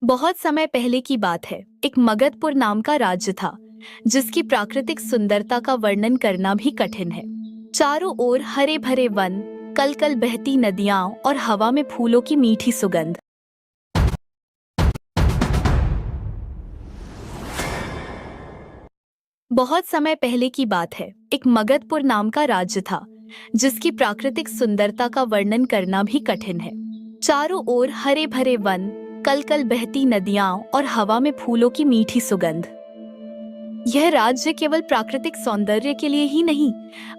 बहुत समय पहले की बात है। एक मगधपुर नाम का राज्य था जिसकी प्राकृतिक सुंदरता का वर्णन करना भी कठिन है। चारों ओर हरे भरे वन, कल कल बहती नदियां और हवा में फूलों की मीठी सुगंध। बहुत समय पहले की बात है। एक मगधपुर नाम का राज्य था जिसकी प्राकृतिक सुंदरता का वर्णन करना भी कठिन है। चारों ओर हरे भरे वन, कल कल बहती नदियां और हवा में फूलों की मीठी सुगंध। यह राज्य केवल प्राकृतिक सौंदर्य के लिए ही नहीं,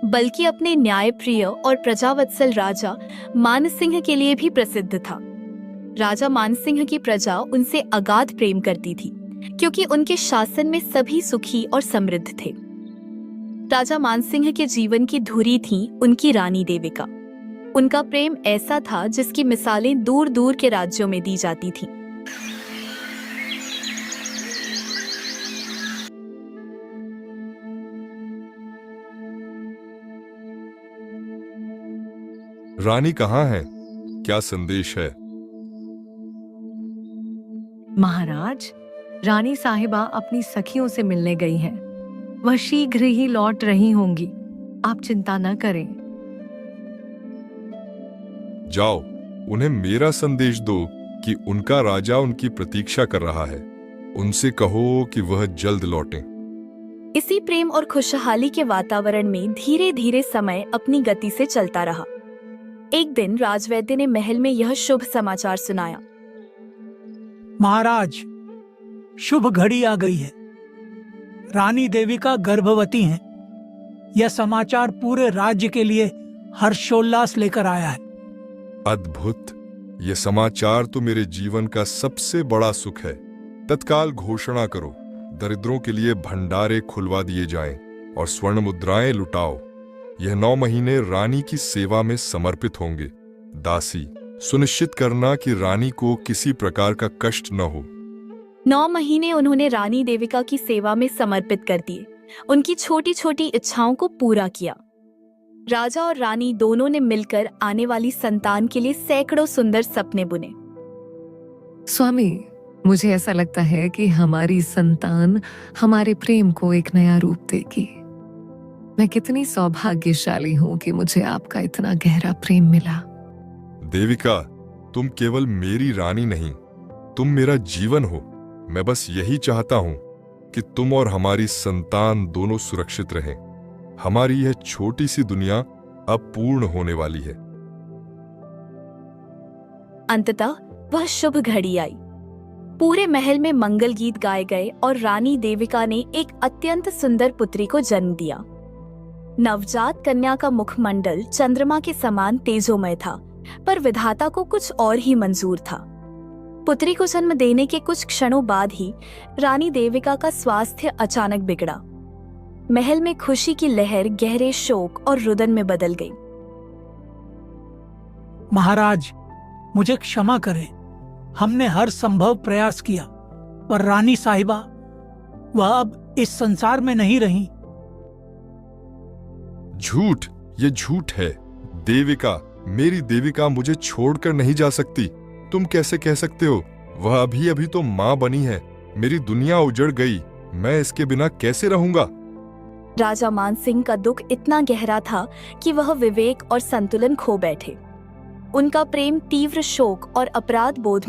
बल्कि अपने न्यायप्रिय और प्रजावत्सल राजा मानसिंह के लिए भी प्रसिद्ध था। राजा मानसिंह की प्रजा उनसे अगाध प्रेम करती थी, क्योंकि उनके शासन में सभी सुखी और समृद्ध थे। राजा मानसिंह के जीवन की धुरी थी उनकी रानी देविका। उनका प्रेम ऐसा था जिसकी मिसालें दूर दूर के राज्यों में दी जाती थीं। रानी कहाँ है? क्या संदेश है? महाराज, रानी साहिबा अपनी सखियों से मिलने गई हैं। वह शीघ्र ही लौट रही होंगी। आप चिंता न करें। जाओ, उन्हें मेरा संदेश दो कि उनका राजा उनकी प्रतीक्षा कर रहा है। उनसे कहो कि वह जल्द लौटें। इसी प्रेम और खुशहाली के वातावरण में धीरे धीरे समय अपनी गति से चलता रहा। एक दिन राजवैद्य ने महल में यह शुभ समाचार सुनाया। महाराज, शुभ घड़ी आ गई है। रानी देविका गर्भवती हैं। यह समाचार पूरे राज्य के लिए हर्षोल्लास लेकर आया है। अद्भुत! यह समाचार तो मेरे जीवन का सबसे बड़ा सुख है। तत्काल घोषणा करो, दरिद्रों के लिए भंडारे खुलवा दिए जाएं और स्वर्ण मुद्राएं लुटाओ। यह 9 महीने रानी की सेवा में समर्पित होंगे। दासी, सुनिश्चित करना कि रानी को किसी प्रकार का कष्ट न हो। 9 महीने उन्होंने रानी देविका की सेवा में समर्पित कर दिए। उनकी छोटी छोटी इच्छाओं को पूरा किया। राजा और रानी दोनों ने मिलकर आने वाली संतान के लिए सैकड़ों सुंदर सपने बुने। स्वामी, मुझे ऐसा लगता है कि हमारी संतान हमारे प्रेम को एक नया रूप देगी। मैं कितनी सौभाग्यशाली हूँ कि मुझे आपका इतना गहरा प्रेम मिला। देविका, तुम केवल मेरी रानी नहीं, तुम मेरा जीवन हो। मैं बस यही चाहता हूं कि तुम और हमारी संतान दोनों सुरक्षित रहें। हमारी यह छोटी सी दुनिया अब पूर्ण होने वाली है। अंततः वह शुभ घड़ी आई। पूरे महल में मंगल गीत गाए गए और रानी देविका ने एक अत्यंत सुंदर पुत्री को जन्म दिया। नवजात कन्या का मुखमंडल चंद्रमा के समान तेजोमय था, पर विधाता को कुछ और ही मंजूर था। पुत्री को जन्म देने के कुछ क्षणों बाद ही रानी देविका का स्वास्थ्य अचानक बिगड़ा। महल में खुशी की लहर गहरे शोक और रुदन में बदल गई। महाराज, मुझे क्षमा करें। हमने हर संभव प्रयास किया, पर रानी साहिबा वह अब इस संसार में नहीं रही। झूठ! ये झूठ है। देविका, मेरी देविका मुझे छोड़कर नहीं जा सकती। तुम कैसे कह सकते हो? वह अभी अभी तो माँ बनी है। मेरी दुनिया उजड़ गई। मैं इसके बिना कैसे रहूंगा? राजा मानसिंह का दुख इतना गहरा था कि वह विवेक और संतुलन खो बैठे। उनका प्रेम तीव्र शोक और अपराध बोध